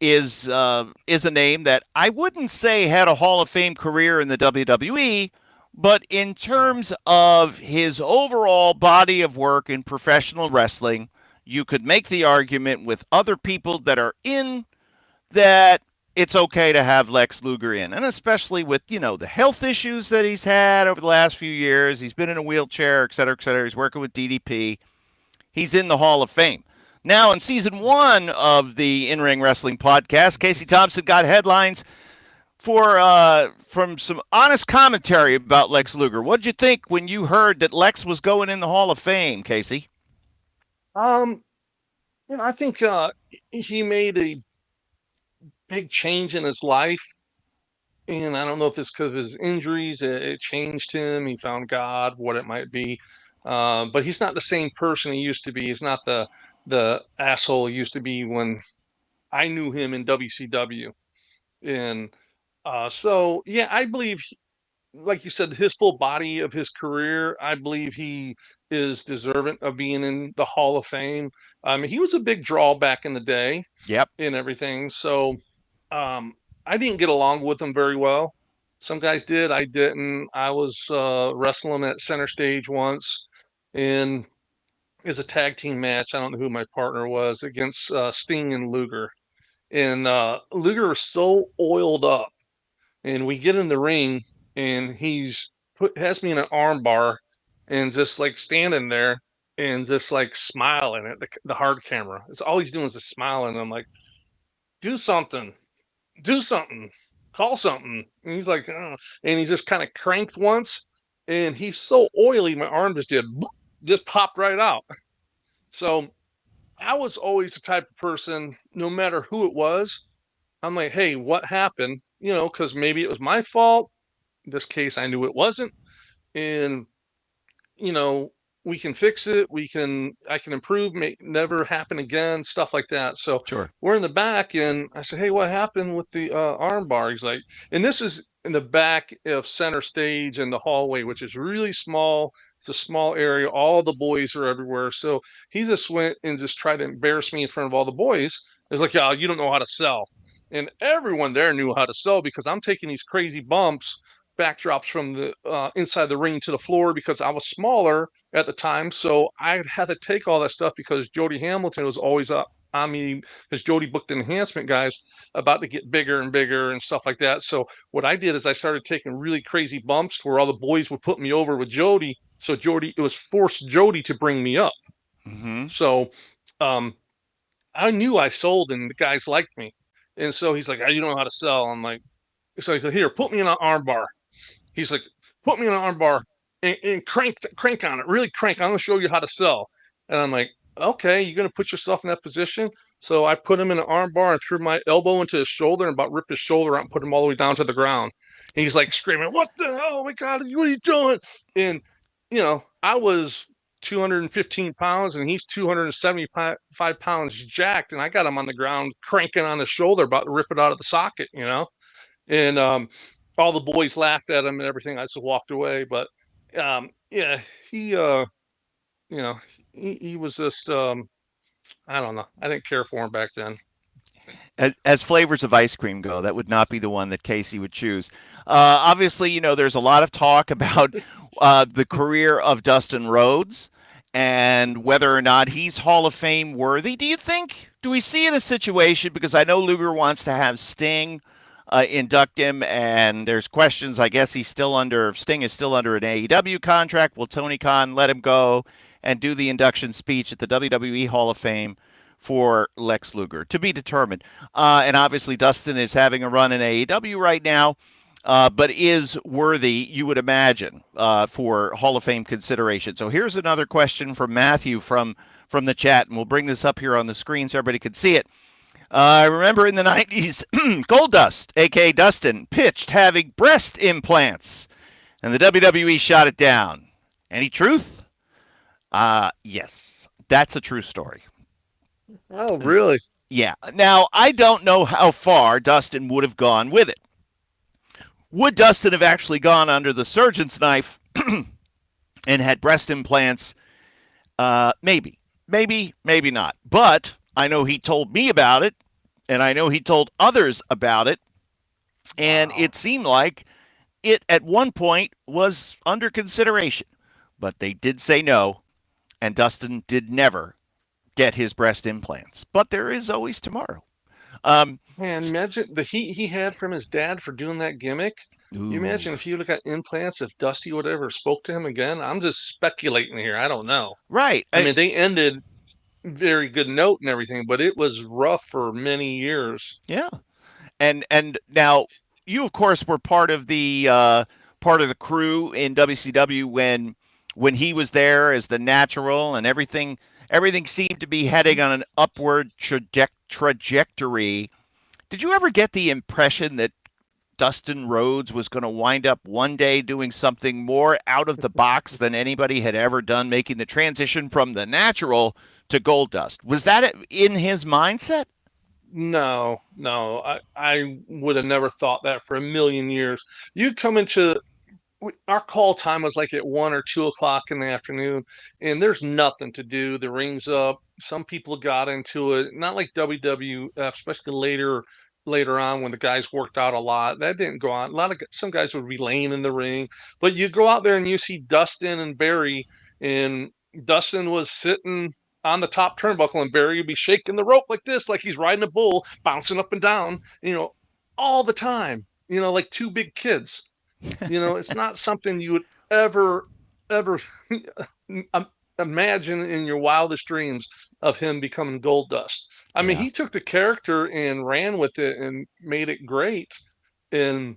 Speaker 1: is a name that I wouldn't say had a Hall of Fame career in the WWE, but in terms of his overall body of work in professional wrestling, you could make the argument with other people that are in that it's okay to have Lex Luger in, and especially with the health issues that he's had over the last few years. He's been in a wheelchair, et cetera, et cetera. He's working with DDP. He's in the Hall of Fame. Now, in season 1 of the In Ring Wrestling podcast, Casey Thompson got headlines from some honest commentary about Lex Luger. What did you think when you heard that Lex was going in the Hall of Fame, Casey?
Speaker 2: Um, I think he made a big change in his life. And I don't know if it's because of his injuries, it changed him. He found God, what it might be. But he's not the same person he used to be. He's not the asshole he used to be when I knew him in WCW. And so, yeah, I believe, like you said, his full body of his career, I believe he is deserving of being in the Hall of Fame. He was a big draw back in the day
Speaker 1: Yep.
Speaker 2: and everything. So I didn't get along with him very well. Some guys did, I didn't. I was wrestling at center stage once, and it's a tag team match. I don't know who my partner was against Sting and Luger, and Luger was so oiled up. And we get in the ring, and has me in an arm bar, and just like standing there, and just like smiling at the hard camera. It's all he's doing is just smiling. And I'm like, do something, do something, call something. And he's like, oh. And he just kind of cranked once, and he's so oily, my arm just did just popped right out. So I was always the type of person, no matter who it was, I'm like, hey, what happened? Because maybe it was my fault. In this case, I knew it wasn't, and you know, we can fix it. I can improve, make never happen again, stuff like that. So
Speaker 1: Sure.
Speaker 2: we're in the back, and I said, hey, what happened with the arm bar? He's like, and this is in the back of center stage in the hallway, which is really small. It's a small area. All the boys are everywhere. So he just went and just tried to embarrass me in front of all the boys. It's like, yeah, you don't know how to sell. And everyone there knew how to sell because I'm taking these crazy bumps, backdrops from the inside the ring to the floor because I was smaller at the time. So I had to take all that stuff because Jody Hamilton was always up on me because Jody booked enhancement guys about to get bigger and bigger and stuff like that. So what I did is I started taking really crazy bumps where all the boys would put me over with Jody. So it was forced Jody to bring me up.
Speaker 1: Mm-hmm.
Speaker 2: So um, I knew I sold and the guys liked me. And so he's like, oh, you don't know how to sell. I'm like, so he said, here, put me in an arm bar. He's like, put me in an arm bar and crank on it, really crank. I'm gonna show you how to sell. And I'm like, okay, you're gonna put yourself in that position. So I put him in an arm bar and threw my elbow into his shoulder and about ripped his shoulder out and put him all the way down to the ground. And he's like screaming, what the hell? Oh my God, what are you doing? And I was 215 pounds and he's 275 pounds jacked, and I got him on the ground cranking on his shoulder, about to rip it out of the socket. And all the boys laughed at him and everything. I just walked away. But yeah, he you know he was just I don't know. I didn't care for him back then.
Speaker 1: As flavors of ice cream go, that would not be the one that Casey would choose. Obviously, there's a lot of talk about the career of Dustin Rhodes and whether or not he's Hall of Fame worthy. Do we see in a situation, because I know Luger wants to have Sting induct him, and there's questions. I guess Sting is still under an AEW contract. Will Tony Khan let him go and do the induction speech at the WWE Hall of Fame for Lex Luger? To be determined. And obviously, Dustin is having a run in AEW right now, but is worthy, you would imagine, for Hall of Fame consideration. So here's another question from Matthew from the chat, and we'll bring this up here on the screen so everybody can see it. I remember in the 90s, Goldust, a.k.a. Dustin, pitched having breast implants, and the WWE shot it down. Any truth? Yes, that's a true story.
Speaker 2: Oh, really?
Speaker 1: Yeah. Now, I don't know how far Dustin would have gone with it. Would Dustin have actually gone under the surgeon's knife and had breast implants? Maybe. Maybe not. But I know he told me about it, and I know he told others about it, and It seemed like it at one point was under consideration. But they did say no, and Dustin did never get his breast implants. But there is always tomorrow.
Speaker 2: Man, imagine the heat he had from his dad for doing that gimmick.
Speaker 1: Ooh.
Speaker 2: You imagine if he would have got implants, if Dusty would ever spoke to him again. I'm just speculating here. I don't know.
Speaker 1: Right.
Speaker 2: I mean, they ended very good note and everything, but it was rough for many years.
Speaker 1: Yeah. And now you, of course, were part of the crew in WCW when he was there as the natural, and everything seemed to be heading on an upward trajectory. Did you ever get the impression that Dustin Rhodes was going to wind up one day doing something more out of the box than anybody had ever done, making the transition from the natural to Goldust? Was that in his mindset?
Speaker 2: No, I would have never thought that for a million years. You come into our call time was like at 1 or 2 o'clock in the afternoon, and there's nothing to do. The ring's up. Some people got into it, not like WWF, especially later on when the guys worked out a lot. That didn't go on. Some guys would be laying in the ring, but you go out there and you see Dustin and Barry, and Dustin was sitting on the top turnbuckle, and Barry would be shaking the rope like this, like he's riding a bull, bouncing up and down, all the time, like two big kids. It's not something you would ever imagine in your wildest dreams of him becoming Goldust. I mean, he took the character and ran with it and made it great, and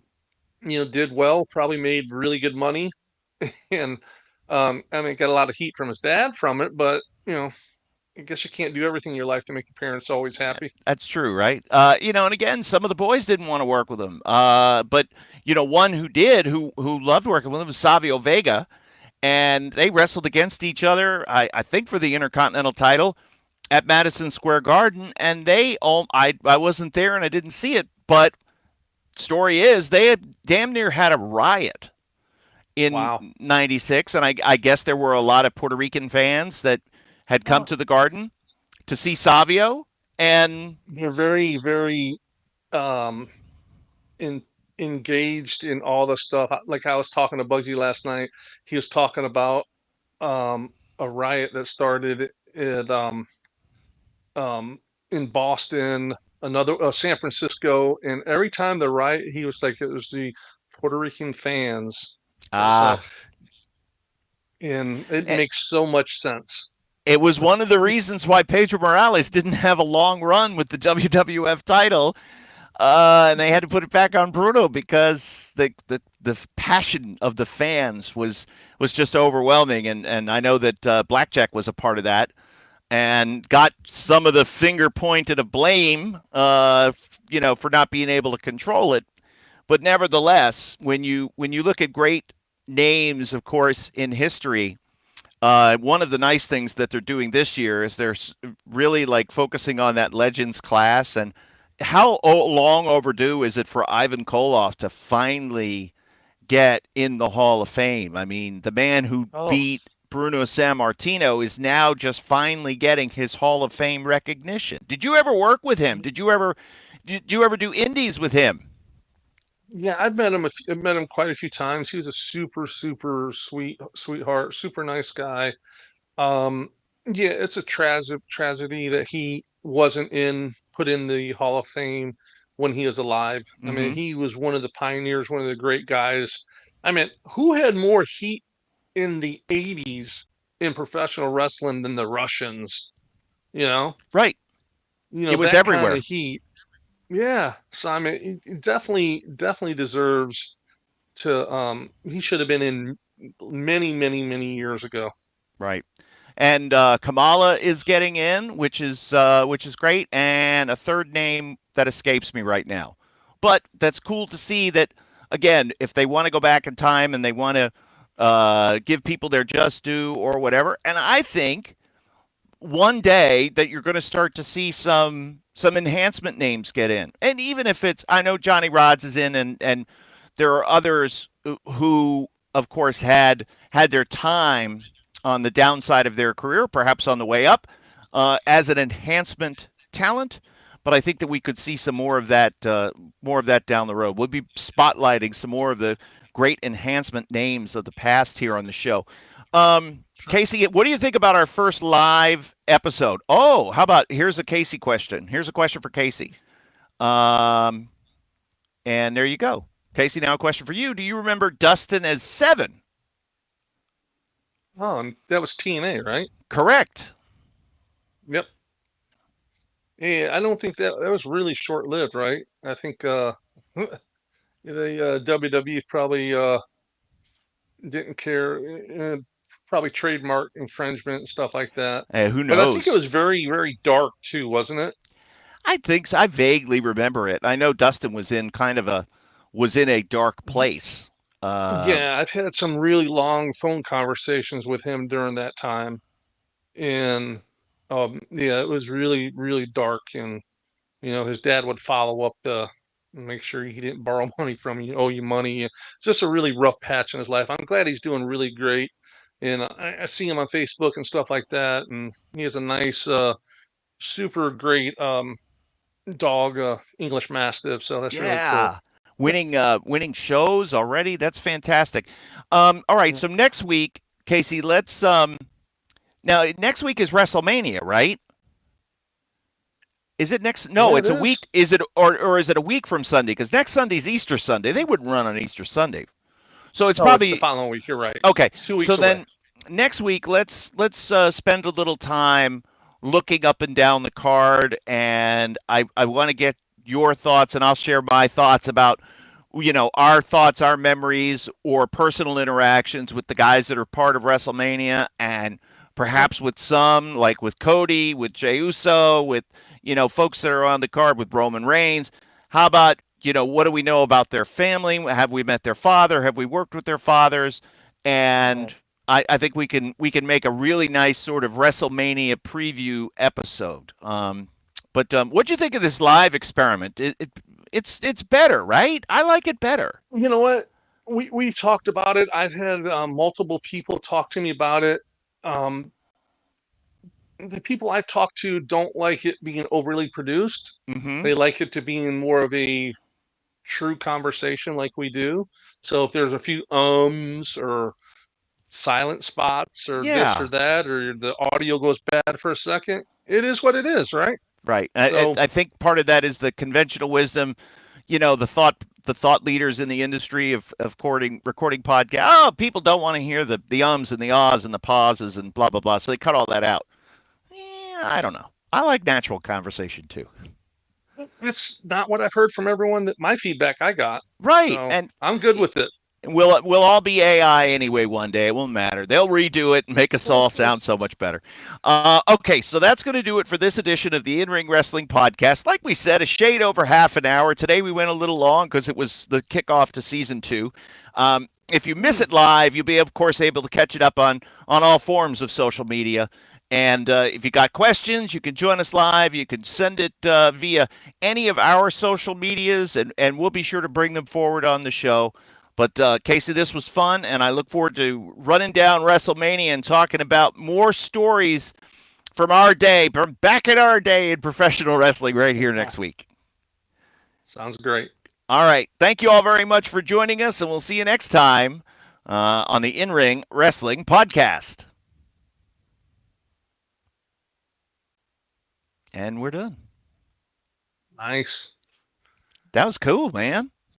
Speaker 2: did well. Probably made really good money, and I mean, got a lot of heat from his dad from it, but I guess you can't do everything in your life to make your parents always happy.
Speaker 1: That's true, right? And again, some of the boys didn't want to work with him. But one who did, who loved working with him, was Savio Vega, and they wrestled against each other, I think, for the Intercontinental title at Madison Square Garden. And I wasn't there and I didn't see it, but story is they had damn near had a riot in '96, and I guess there were a lot of Puerto Rican fans that had come to the Garden to see Savio, and
Speaker 2: they're very, very engaged in all the stuff. Like I was talking to Bugsy last night, he was talking about a riot that started in Boston, San Francisco, and every time the riot, he was like, it was the Puerto Rican fans. And it makes so much sense.
Speaker 1: It was one of the reasons why Pedro Morales didn't have a long run with the WWF title, and they had to put it back on Bruno because the passion of the fans was just overwhelming. And I know that Blackjack was a part of that and got some of the finger pointed of blame, for not being able to control it. But nevertheless, when you look at great names, of course, in history. One of the nice things that they're doing this year is they're really focusing on that Legends class. And how long overdue is it for Ivan Koloff to finally get in the Hall of Fame? I mean, the man who beat Bruno Sammartino is now just finally getting his Hall of Fame recognition. Did you ever work with him? Did you ever do indies with him?
Speaker 2: Yeah, I've met him quite a few times. He's a super sweetheart, super nice guy. Um, yeah, it's a tragedy that he wasn't put in the Hall of Fame when he was alive. I mean,
Speaker 1: Mm-hmm.
Speaker 2: he was one of the pioneers, one of the great guys. I mean, who had more heat in the 80s in professional wrestling than the Russians? You know,
Speaker 1: Right. It was
Speaker 2: that kind of
Speaker 1: everywhere.
Speaker 2: heat. Yeah. So I mean, he definitely deserves to he should have been in many years ago.
Speaker 1: Right. And Kamala is getting in, which is great, and a third name that escapes me right now. But that's cool to see that again. If they want to go back in time and they want to give people their just due or whatever, and I think one day that you're going to start to see some enhancement names get in, and even if it's I know Johnny Rods is in, and there are others who, of course, had their time on the downside of their career, perhaps on the way up, as an enhancement talent. But I think that we could see some more of that down the road. We'll be spotlighting some more of the great enhancement names of the past here on the show.
Speaker 2: Sure.
Speaker 1: Casey, what do you think about our first live episode? Oh, how about here's a Casey question. Here's a question for Casey. Um, and there you go. Casey, now a question for you. Do you remember Dustin as Seven?
Speaker 2: Oh, and that was TNA, right?
Speaker 1: Correct.
Speaker 2: Yep. Yeah, I don't think that was really short-lived, right? I think the WWE probably didn't care, probably trademark infringement and stuff like that.
Speaker 1: Who
Speaker 2: But I think it
Speaker 1: knows?
Speaker 2: was very dark too, wasn't it?
Speaker 1: I think so. I vaguely remember it. I know Dustin was in kind of a was in a dark place. Uh,
Speaker 2: Yeah, I've had some really long phone conversations with him during that time, and yeah, it was really dark. And his dad would follow up to make sure he didn't borrow money from you, owe you money. It's just a really rough patch in his life. I'm glad he's doing really great, and I see him on Facebook and stuff like that. And he has a nice, super great dog, English Mastiff. So that's really cool.
Speaker 1: yeah, winning shows already. That's fantastic. All right,
Speaker 2: Yeah,
Speaker 1: so next week, Casey, let's now next week is WrestleMania, right? Is it next? No,
Speaker 2: yeah, it
Speaker 1: it's a
Speaker 2: is.
Speaker 1: week. Is it or is it a week from Sunday? Because next Sunday's Easter Sunday. They wouldn't run on Easter Sunday, so it's
Speaker 2: Oh, it's the
Speaker 1: probably
Speaker 2: following week. You're right.
Speaker 1: okay.
Speaker 2: It's two
Speaker 1: So
Speaker 2: weeks away.
Speaker 1: then next week, let's spend a little time looking up and down the card, and I want to get your thoughts, and I'll share my thoughts about our thoughts, our memories, or personal interactions with the guys that are part of WrestleMania, and
Speaker 2: Okay.
Speaker 1: perhaps with some like with Cody, with Jey Uso, with folks that are on the card with Roman Reigns. How about what do we know about their family? Have we met their father? Have we worked with their fathers? And
Speaker 2: Oh,
Speaker 1: I think we can make a really nice sort of WrestleMania preview episode. But what do you think of this live experiment? It's better, right? I like it better.
Speaker 2: you know what? We've talked about it. I've had multiple people talk to me about it. Um, the people I've talked to don't like it being overly produced.
Speaker 1: Mm-hmm.
Speaker 2: They like it to be in more of a true conversation like we do. So if there's a few ums or silent spots or this or
Speaker 1: Yeah,
Speaker 2: that, or the audio goes bad for a second, it is what it is, right?
Speaker 1: right.
Speaker 2: So
Speaker 1: I think part of that is the conventional wisdom. The thought leaders in the industry of recording podcasts. Oh, people don't want to hear the ums and the ahs and the pauses and blah blah blah. So they cut all that out. Yeah, I don't know. I like natural conversation too.
Speaker 2: it's not what I've heard from everyone that my feedback I got.
Speaker 1: Right,
Speaker 2: So
Speaker 1: and
Speaker 2: I'm good with it.
Speaker 1: we'll all be AI anyway one day. It won't matter. They'll redo it and make us all sound so much better. Okay, so that's going to do it for this edition of the In Ring Wrestling Podcast. Like we said, a shade over half an hour. Today we went a little long because it was the kickoff to season 2. If you miss
Speaker 2: Hmm.
Speaker 1: it live, you'll be of course able to catch it up on all forms of social media. And if you got questions, you can join us live. You can send it via any of our social medias, and we'll be sure to bring them forward on the show. But Casey, this was fun, and I look forward to running down WrestleMania and talking about more stories from our day, from back in our day in professional wrestling, right here next week.
Speaker 2: Sounds great.
Speaker 1: All right. Thank you all very much for joining us, and we'll see you next time on the In Ring Wrestling Podcast. And we're done.
Speaker 2: Nice.
Speaker 1: That was cool, man.